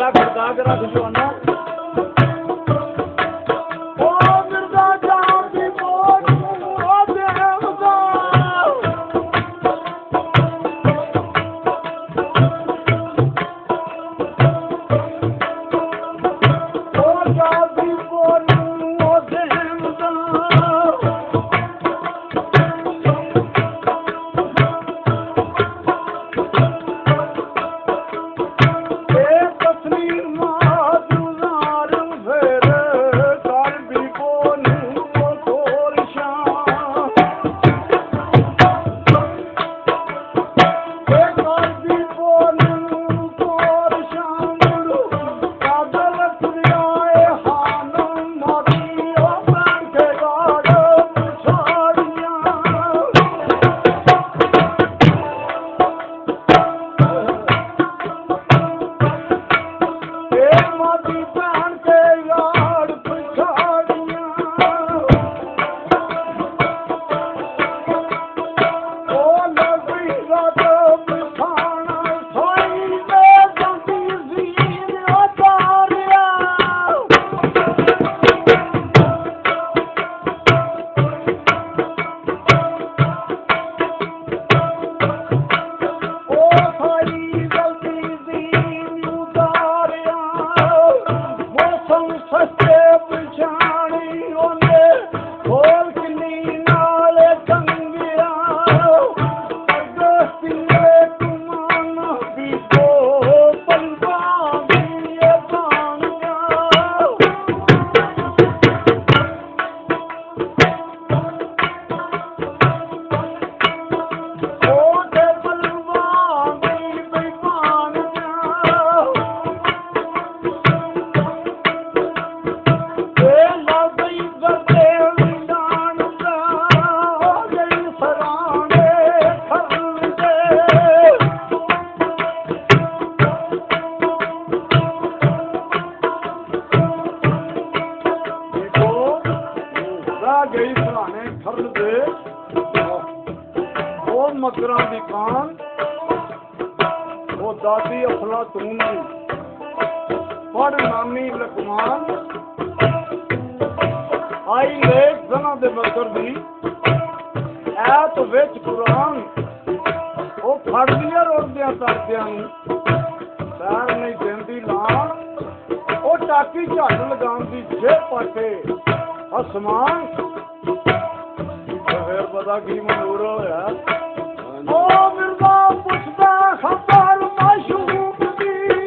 गला खड़का के रख जो ना मकरां दी कान वो दादी अफलातून दी पढ़ नामी लकमान आई लेख जना दे मकर दी ऐत विच कुरान वो फड़ लिया रोंदियां तरदियां पैर नहीं देंदी लाण वो टाकी झट लगांदी जे पाटे आसमान फिर पता की मंजूर होया ओ मिर्जा पुछदा खबर माशूक दी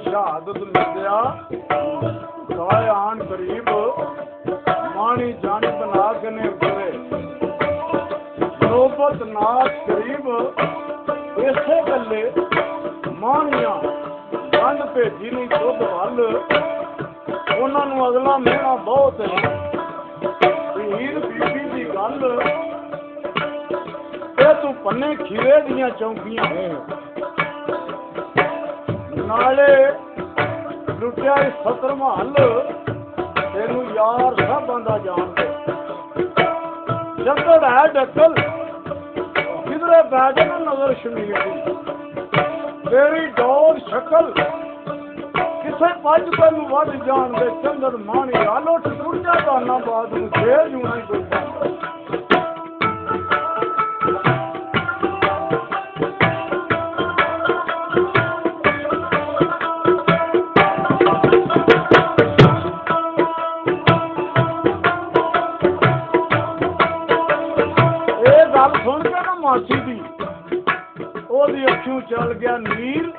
ਸ਼ਹਾਦਤ ਮਿਲਿਆ ਸਾਏ ਆਣ ਕਰੀਬ ਮਾਣੀ ਜਾਣੀ ਬਣਾ ਕੇ ਨੇ ਉਤਰੇ ਨੋਬਤ ਨਾਚ ਕਰੀਬ ਇਸੇ ਗੱਲੇ ਮਾਣੀਆਂ ਗੰਢ ਭੇਜੀ ਨਹੀਂ ਦੁੱਧ ਵੱਲ ਉਹਨਾਂ ਨੂੰ ਅਗਲਾ ਮਹੀਨਾ ਬਹੁਤ ਹੈ ਹੀਰ ਬੀਬੀ ਦੀ ਗੱਲ ਇਹ ਤੂੰ ਪੰਨੇ ਖੀਰੇ ਦੀਆਂ ਚੌਂਕੀਆਂ ਨਾਲੇ ਲੁੱਟਿਆ ਸਤਰ ਮਹੱਲ ਤੈਨੂੰ ਯਾਰ ਸਭਾਂ ਦਾ ਜਾਣਦੇ ਜੱਗੜ ਹੈ ਡੱਕਲ ਕਿਧਰੇ ਬੈਠ ਨਾ ਨਜ਼ਰ ਸ਼ਮੀਰ ਦੀ ਤੇਰੀ ਡੋਰ ਸ਼ਕਲ ਕਿਸੇ ਪੱਜ ਤੈਨੂੰ ਵੱਢ ਜਾਣ ਦੇ ਚੰਦਰ ਮਾਣੀ ਆਲੋ ਟੁੱਟ ਜਾ ਦਾਨਾ ਬਾਦ ਨੂੰ ਫੇਰ ਜੂਣਾ ਹੀ ਕੋਈ ਸੁਣ ਕੇ ਨਾ ਮਾਸੀ ਦੀ ਉਹਦੀ ਅੱਖੋਂ ਚੱਲ ਗਿਆ ਨੀਰ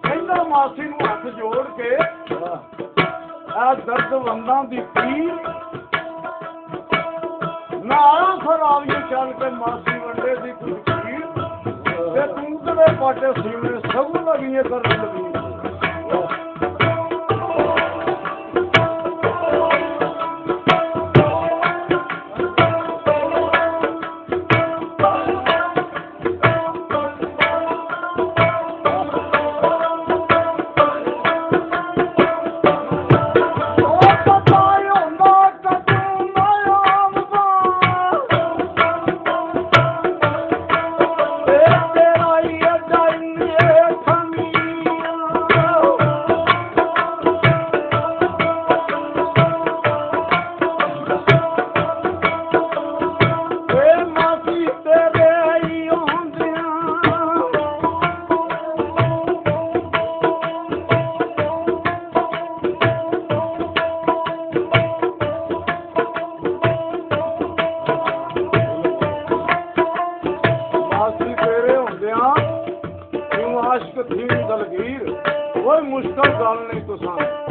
ਕਹਿੰਦਾ ਮਾਸੀ ਨੂੰ ਹੱਥ ਜੋੜ ਕੇ ਆ ਦਰਦਵੰਦਾਂ ਦੀ ਪੀਰ ਨਾਲ ਖਰਾਬੀ ਚੱਲ ਕੇ ਮਾਸੀ ਵੰਡੇ ਦੀ ਕੁਝ ਪੀਰ ਤੇ ਤੂੰ ਕਿਹੜੇ ਪਾਟੇ ਸੀਵਨੇ ਸਭ ਲਗੀਏ ਕਰਨ ਲੱਗੀ कोई मुश्किल गल नहीं तुसा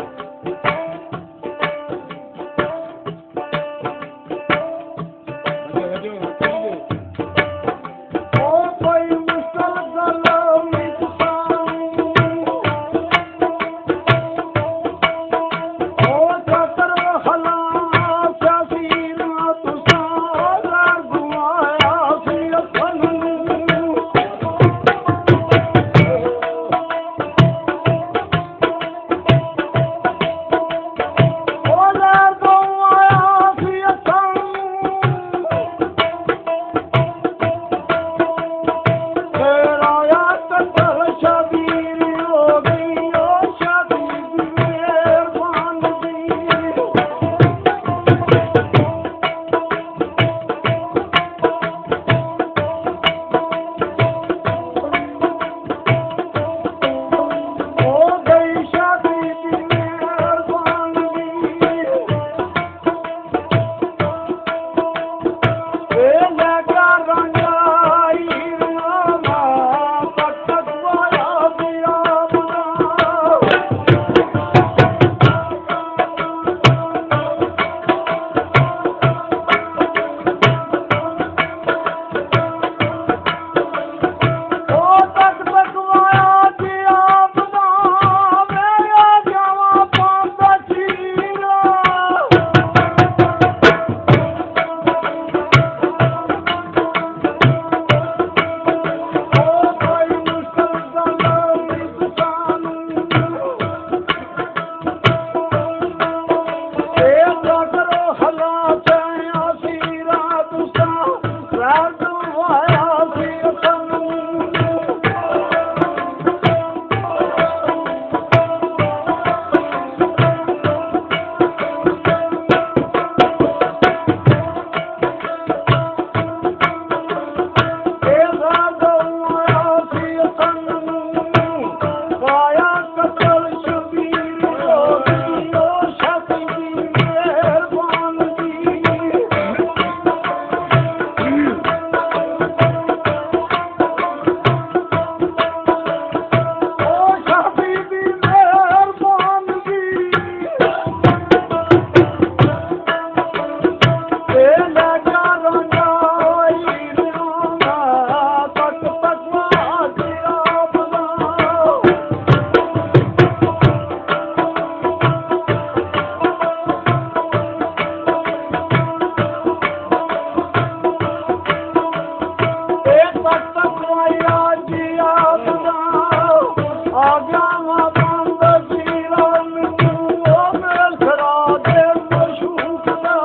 ਇਹ ਤੱਕ ਮਾਇਆ ਜੀ ਆਸਦਾ ਆ ਗਿਆ ਵਾ ਬੰਦ ਜੀਰਾ ਮੈਨੂੰ ਉਹ ਮੇਲ ਖੜਾ ਦੇ ਮਸ਼ੂਕ ਦਾ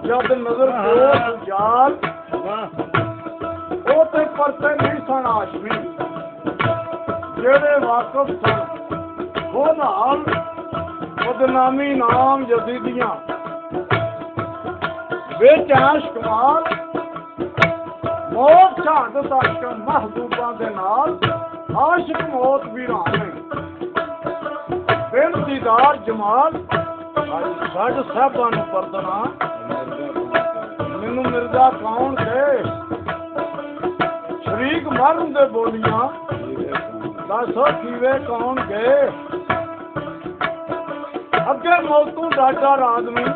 ਜਦ ਨਜ਼ਰ ਕੋਲ ਜਾਲ ਉਹ ਤੇ ਪਰਤੇ ਨਹੀਂ ਸਨ ਆਸ਼ਮੀ ਜਿਹੜੇ ਵਾਕਫ ਸਨ ਉਹ ਨਾਲ ਬਦਨਾਮੀ ਨਾਮ ਯਜ਼ੀਦੀਆਂ ਵਿੱਚ ਆਸ਼ ਕਮਾਲ ਮੌਤ ਸ਼ਹਾਦਤ ਆਸ਼ਕ ਮਹਬੂਬਾਂ ਦੇ ਨਾਲ ਆਸ਼ਕ ਮੌਤ ਵੀ ਰਾਣੇ ਬਿਨ ਦੀਦਾਰ ਜਮਾਲ ਸਾਡੇ ਸਾਹਿਬਾਂ ਨੂੰ ਪਰਦਨਾ ਮੈਨੂੰ ਮਿਰਜ਼ਾ ਕੌਣ ਦੇ ਸ਼ਰੀਕ ਮਰਨ ਦੇ ਬੋਲੀਆਂ ਦੱਸੋ ਕਿਵੇਂ ਕੌਣ ਗਏ ਅੱਗੇ ਮੌਤੋਂ ਡਾਟਾ ਰਾਤ ਨੂੰ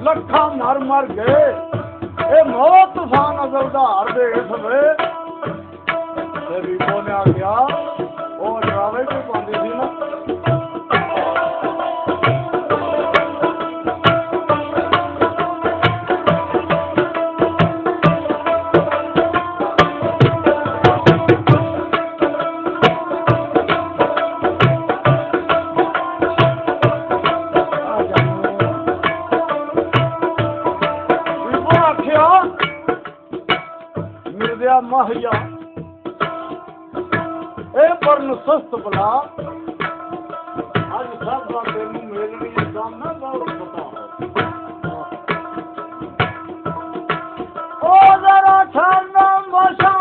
ਲੱਖਾਂ ਮਰ ਮਰ ਗਏ ਇਹ ਮੌਤ ਤੂਫਾਨ ਅਜ਼ਲਦਾਰ ਦੇ ਸਵੇ ਤੇ ਵੀ ਬੋਲਿਆ ਗਿਆ ਉਹ ਡਰਾਵੇ ਕੋਈ ਪਾਉਂਦੀ ਸੀ ਨਾ ਮਾਹਿਆ ਇਹ ਪਰਨ ਸਸਤ ਬਲਾ ਅੱਜ ਸਭ ਦਾ ਤੈਨੂੰ ਮੇਲਣੀ ਕੰਮ ਨਾ ਬਹੁਤ ਪਤਾ ਉਹ ਜ਼ਰਾ ਠੰਡਾ ਮਸ਼ਾ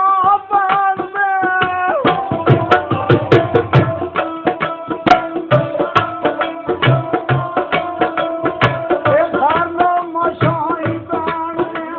ਪੈਣ ਦੇ ਇਹ ਠੰਡਾ ਮਸ਼ਾ ਹੀ ਪੈਣ ਦੇ